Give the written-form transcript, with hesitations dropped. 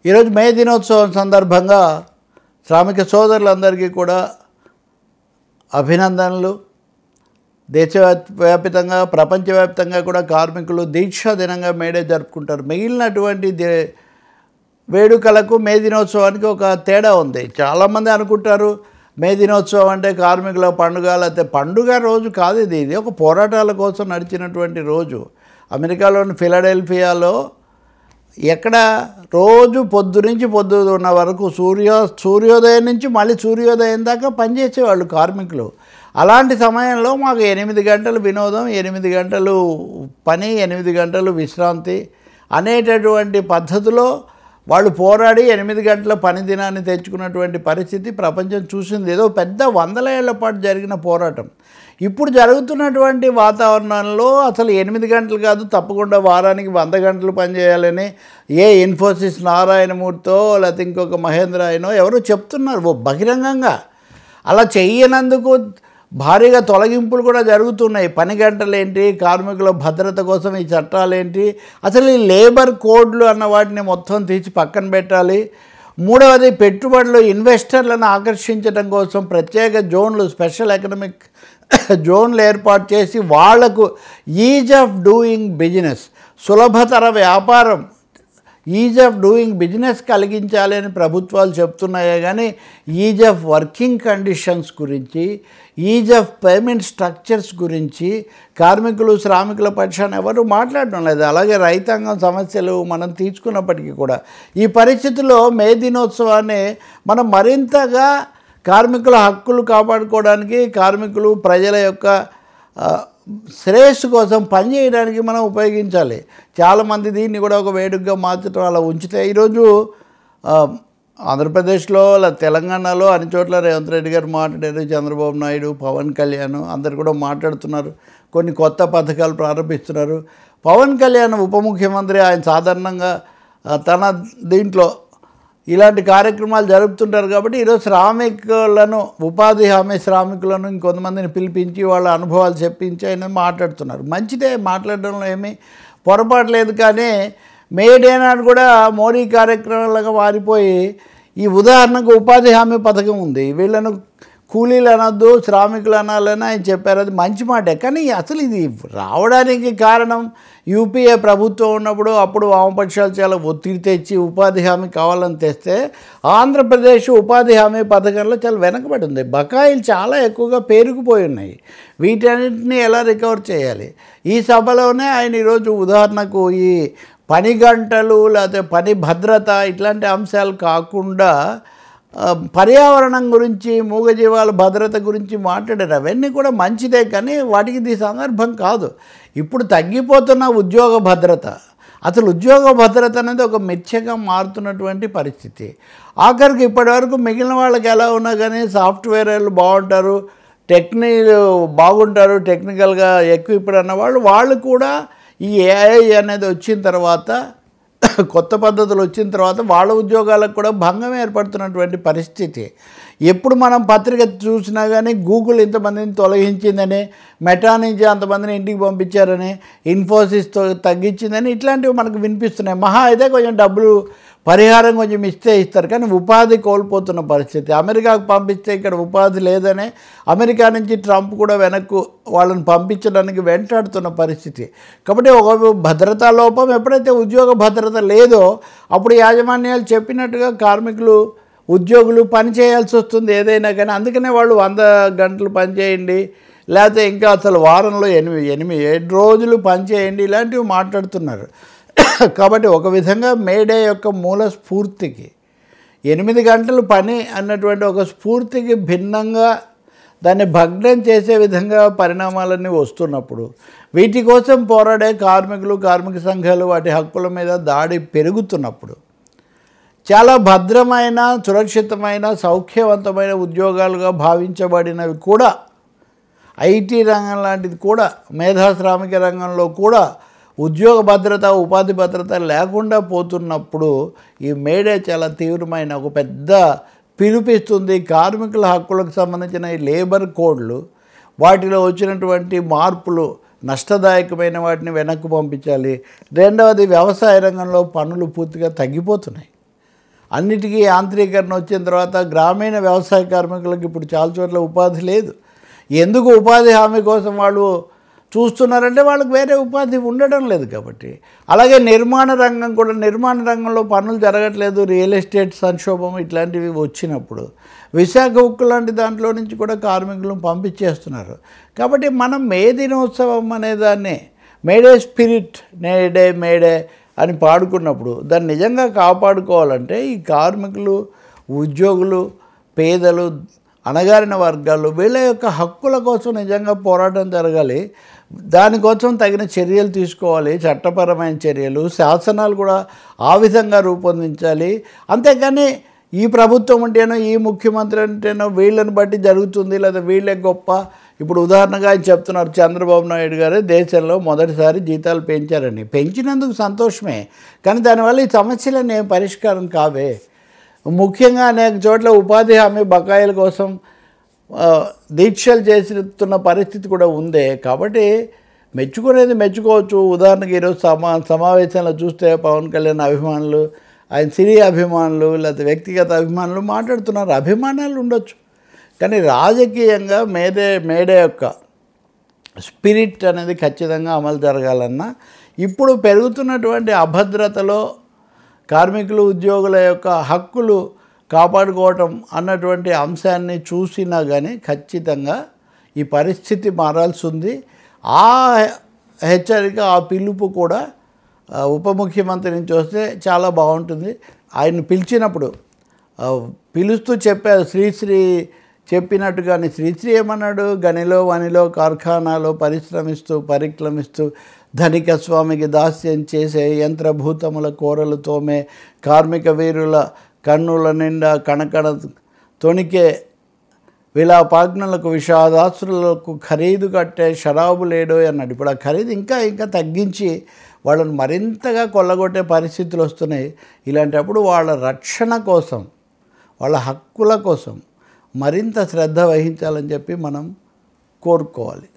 ఈరోజు మే దినోత్సవం సందర్భంగా శ్రామిక సోదరులందరికీ కూడా అభినందనలు. దేశవ్యాప్తంగా ప్రపంచవ్యాప్తంగా కూడా కార్మికులు దీక్షా దినంగా మేడే జరుపుకుంటారు. మిగిలినటువంటి వేడుకలకు మే దినోత్సవానికి ఒక తేడా ఉంది. చాలామంది అనుకుంటారు మే దినోత్సవం అంటే కార్మికుల పండుగ, లేకపోతే పండుగ రోజు కాదు. ఇది ఒక పోరాటాల కోసం నడిచినటువంటి రోజు. అమెరికాలోని ఫిలడెల్ఫియాలో ఎక్కడ రోజు పొద్దు నుంచి పొద్దున్న వరకు సూర్యోదయం నుంచి మళ్ళీ సూర్యోదయం దాకా పనిచేసేవాళ్ళు కార్మికులు. అలాంటి సమయంలో మాకు 8 గంటలు వినోదం, 8 గంటలు పని, 8 గంటలు విశ్రాంతి అనేటటువంటి పద్ధతిలో వాళ్ళు పోరాడి 8 గంటల పని దినాన్ని తెచ్చుకున్నటువంటి పరిస్థితి ప్రపంచం చూసింది. ఏదో పెద్ద 100 ఏళ్ల పాటు జరిగిన పోరాటం. ఇప్పుడు జరుగుతున్నటువంటి వాతావరణంలో అసలు 8 గంటలు కాదు, తప్పకుండా వారానికి 100 గంటలు పనిచేయాలని ఇన్ఫోసిస్ నారాయణమూర్తితో లేకపోతే ఇంకొక మహేంద్ర అయినో ఎవరో చెప్తున్నారు బహిరంగంగా. అలా చెయ్యనందుకు భారీగా తొలగింపులు కూడా జరుగుతున్నాయి. పని గంటలేంటి, కార్మికుల భద్రత కోసం ఈ చట్టాలేంటి, అసలు ఈ లేబర్ కోడ్లు అన్న వాటిని మొత్తం తీసి పక్కన పెట్టాలి. మూడవది, పెట్టుబడులు ఇన్వెస్టర్లను ఆకర్షించడం కోసం ప్రత్యేక జోన్లు, స్పెషల్ ఎకనామిక్ జోన్లు ఏర్పాటు చేసి వాళ్లకు ఈజ్ ఆఫ్ డూయింగ్ బిజినెస్, సులభతర వ్యాపారం, ఈజ్ ఆఫ్ డూయింగ్ బిజినెస్ కలిగించాలి అని ప్రభుత్వాలు చెప్తున్నాయే కానీ ఈజ్ ఆఫ్ వర్కింగ్ కండిషన్స్ గురించి, ఈజ్ ఆఫ్ పేమెంట్ స్ట్రక్చర్స్ గురించి కార్మికులు శ్రామికుల పక్షాన ఎవరు మాట్లాడడం లేదు. అలాగే రైతాంగం సమస్యలు మనం తీసుకున్నప్పటికీ కూడా ఈ పరిస్థితుల్లో మే దినోత్సవాన్ని మనం మరింతగా కార్మికుల హక్కులు కాపాడుకోవడానికి, కార్మికులు ప్రజల యొక్క శ్రేయస్సు కోసం పనిచేయడానికి మనం ఉపయోగించాలి. చాలామంది దీన్ని కూడా ఒక వేడుకగా మార్చడం అలా ఉంచితే ఈరోజు ఆంధ్రప్రదేశ్లో తెలంగాణలో అన్ని చోట్ల రేవంత్ రెడ్డి గారు మాట్లాడారు, చంద్రబాబు నాయుడు, పవన్ కళ్యాణ్ అందరు కూడా మాట్లాడుతున్నారు. కొన్ని కొత్త పథకాలు ప్రారంభిస్తున్నారు. పవన్ కళ్యాణ్ ఉప ముఖ్యమంత్రి, ఆయన సాధారణంగా తన దీంట్లో ఇలాంటి కార్యక్రమాలు జరుపుతుంటారు. కాబట్టి ఈరోజు శ్రామికులను, ఉపాధి హామీ శ్రామికులను ఇంకొంతమందిని పిలిపించి వాళ్ళ అనుభవాలు చెప్పించి ఆయన మాట్లాడుతున్నారు. మంచిదే, మాట్లాడడంలో ఏమీ పొరపాటు లేదు. కానీ మేడే నాడు కూడా మోడీ కార్యక్రమాలుగా మారిపోయి ఈ ఉదాహరణకు ఉపాధి హామీ పథకం ఉంది, వీళ్ళను కూలీలు అనొద్దు శ్రామికులు అనాలని ఆయన చెప్పారు. అది మంచి మాటే. కానీ అసలు ఇది రావడానికి కారణం యూపీఏ ప్రభుత్వం ఉన్నప్పుడు అప్పుడు వామపక్షాలు చాలా ఒత్తిడి తెచ్చి ఉపాధి హామీ కావాలని తెస్తే ఆంధ్రప్రదేశ్ ఉపాధి హామీ పథకంలో చాలా వెనకబడి ఉంది. బకాయిలు చాలా ఎక్కువగా పేరుకుపోయి ఉన్నాయి. వీటన్నిటిని ఎలా రికవర్ చేయాలి? ఈ సభలోనే ఆయన ఈరోజు ఉదాహరణకు ఈ పని గంటలు లేకపోతే పని భద్రత ఇట్లాంటి అంశాలు కాకుండా పర్యావరణం గురించి, మూగజీవాల భద్రత గురించి మాట్లాడారు. అవన్నీ కూడా మంచిదే, కానీ వాటికి ఇది సందర్భం కాదు. ఇప్పుడు తగ్గిపోతున్న ఉద్యోగ భద్రత, అసలు ఉద్యోగ భద్రత అనేది ఒక మిథ్యగా మారుతున్నటువంటి పరిస్థితి. ఆఖరికి ఇప్పటివరకు మిగిలిన వాళ్ళకి ఎలా ఉన్నా కానీ సాఫ్ట్వేర్ వాళ్ళు బాగుంటారు, బాగుంటారు, టెక్నికల్గా ఎక్విప్డ్ అన్న వాళ్ళు కూడా ఈ ఏఐ అనేది వచ్చిన తర్వాత, కొత్త పద్ధతులు వచ్చిన తర్వాత వాళ్ళ ఉద్యోగాలకు కూడా భంగం ఏర్పడుతున్నటువంటి పరిస్థితి. ఎప్పుడు మనం పత్రిక చూసినా కానీ గూగుల్ ఇంతమందిని తొలగించిందని, మెటా నుంచి అంతమందిని ఇంటికి పంపించారని, ఇన్ఫోసిస్తో తగ్గించిందని ఇట్లాంటివి మనకు వినిపిస్తున్నాయి. మహా అయితే కొంచెం డబ్బులు పరిహారం కొంచెం ఇస్తారు, కానీ ఉపాధి కోల్పోతున్న పరిస్థితి. అమెరికాకు పంపిస్తే ఇక్కడ ఉపాధి లేదనే అమెరికా నుంచి ట్రంప్ కూడా వెనక్కు వాళ్ళని పంపించడానికి వెంటాడుతున్న పరిస్థితి. కాబట్టి ఒక భద్రతా లోపం, ఎప్పుడైతే ఉద్యోగ భద్రత లేదో అప్పుడు యాజమాన్యాలు చెప్పినట్టుగా కార్మికులు, ఉద్యోగులు పని చేయాల్సి వస్తుంది ఏదైనా కానీ. అందుకనే వాళ్ళు 100 గంటలు పని చేయండి, లేకపోతే ఇంకా అసలు వారంలో 7 రోజులు పని చేయండి, ఇలాంటివి మాట్లాడుతున్నారు. కాబట్టి ఒక విధంగా మేడే యొక్క మూల స్ఫూర్తికి 8 గంటలు పని అన్నటువంటి ఒక స్ఫూర్తికి భిన్నంగా దాన్ని భగ్నం చేసే విధంగా పరిణామాలన్నీ వస్తున్నప్పుడు వీటి కోసం పోరాడే కార్మికులు, కార్మిక సంఘాలు వాటి హక్కుల మీద దాడి పెరుగుతున్నప్పుడు చాలా భద్రమైన, సురక్షితమైన, సౌఖ్యవంతమైన ఉద్యోగాలుగా భావించబడినవి కూడా, ఐటీ రంగం లాంటిది కూడా, మేధా శ్రామిక రంగంలో కూడా ఉద్యోగ భద్రత, ఉపాధి భద్రత లేకుండా పోతున్నప్పుడు ఈ మేడే చాలా తీవ్రమైన ఒక పెద్ద పిలుపిస్తుంది. కార్మికుల హక్కులకు సంబంధించిన ఈ లేబర్ కోడ్లు, వాటిలో వచ్చినటువంటి మార్పులు నష్టదాయకమైన వాటిని వెనక్కు పంపించాలి. రెండవది, వ్యవసాయ రంగంలో పన్నులు పూర్తిగా తగ్గిపోతున్నాయి. అన్నిటికీ యాంత్రీకరణ వచ్చిన తర్వాత గ్రామీణ వ్యవసాయ కార్మికులకు ఇప్పుడు చాలా చోట్ల ఉపాధి లేదు. ఎందుకు ఉపాధి హామీ కోసం వాళ్ళు చూస్తున్నారంటే వాళ్ళకి వేరే ఉపాధి ఉండడం లేదు కాబట్టి. అలాగే నిర్మాణ రంగం కూడా, నిర్మాణ రంగంలో పనులు జరగట్లేదు, రియల్ ఎస్టేట్ సంక్షోభం ఇట్లాంటివి వచ్చినప్పుడు విశాఖ ఉక్కు లాంటి దాంట్లో నుంచి కూడా కార్మికులను పంపించేస్తున్నారు. కాబట్టి మనం మే దినోత్సవం అనేదాన్ని మేడే స్పిరిట్, మేడే అని పాడుకున్నప్పుడు దాన్ని నిజంగా కాపాడుకోవాలంటే ఈ కార్మికులు, ఉద్యోగులు, పేదలు, అణగారిన వర్గాలు వీళ్ళ యొక్క హక్కుల కోసం నిజంగా పోరాటం జరగాలి. దానికోసం తగిన చర్యలు తీసుకోవాలి, చట్టపరమైన చర్యలు, శాసనాలు కూడా ఆ విధంగా రూపొందించాలి. అంతేకాని ఈ ప్రభుత్వం అంటేనో, ఈ ముఖ్యమంత్రి అంటేనో వీళ్ళని బట్టి జరుగుతుంది, లేదా వీళ్ళే గొప్ప. ఇప్పుడు ఉదాహరణగా ఆయన చెప్తున్నారు, చంద్రబాబు నాయుడు గారు దేశంలో మొదటిసారి జీతాలు పెంచారని. పెంచినందుకు సంతోషమే, కానీ దానివల్ల ఈ సమస్యలన్నీ ఏం పరిష్కారం కావే. ముఖ్యంగా అనేక చోట్ల ఉపాధి హామీ బకాయిల కోసం దీక్షలు చేస్తున్న పరిస్థితి కూడా ఉంది. కాబట్టి మెచ్చుకునేది మెచ్చుకోవచ్చు. ఉదాహరణకి ఈరోజు సమావేశంలో చూస్తే పవన్ కళ్యాణ్ అభిమానులు, ఆయన సినీ అభిమానులు, లేకపోతే వ్యక్తిగత అభిమానులు మాట్లాడుతున్నారు. అభిమానాలు ఉండొచ్చు, కానీ రాజకీయంగా మేడే యొక్క స్పిరిట్ అనేది ఖచ్చితంగా అమలు జరగాలన్నా ఇప్పుడు పెరుగుతున్నటువంటి అభద్రతలో కార్మికులు, ఉద్యోగుల యొక్క హక్కులు కాపాడుకోవటం అన్నటువంటి అంశాన్ని చూసినా కానీ ఖచ్చితంగా ఈ పరిస్థితి మారాల్సి ఉంది. ఆ హెచ్చరిక, ఆ పిలుపు కూడా ఉప ముఖ్యమంత్రి నుంచి వస్తే చాలా బాగుంటుంది. ఆయన పిలిచినప్పుడు పిలుస్తూ చెప్పారు, శ్రీశ్రీ చెప్పినట్టుగానే. శ్రీశ్రీ ఏమన్నాడు, గనిలో వనిలో కార్ఖానాలో పరిక్రమిస్తూ ధనిక స్వామికి దాస్యం చేసే యంత్రభూతముల కోరలు తోమే కార్మిక వీరుల కన్నుల నిండా కణకణ తొణికే విలాపాగ్నులకు విషాదాశ్రులకు ఖరీదు కట్టే షరాబు లేడో అన్నాడు. ఇప్పుడు ఆ ఖరీదు ఇంకా తగ్గించి వాళ్ళని మరింతగా కొల్లగొట్టే పరిస్థితులు వస్తున్నాయి. ఇలాంటప్పుడు వాళ్ళ రక్షణ కోసం, వాళ్ళ హక్కుల కోసం మరింత శ్రద్ధ వహించాలని చెప్పి మనం కోరుకోవాలి.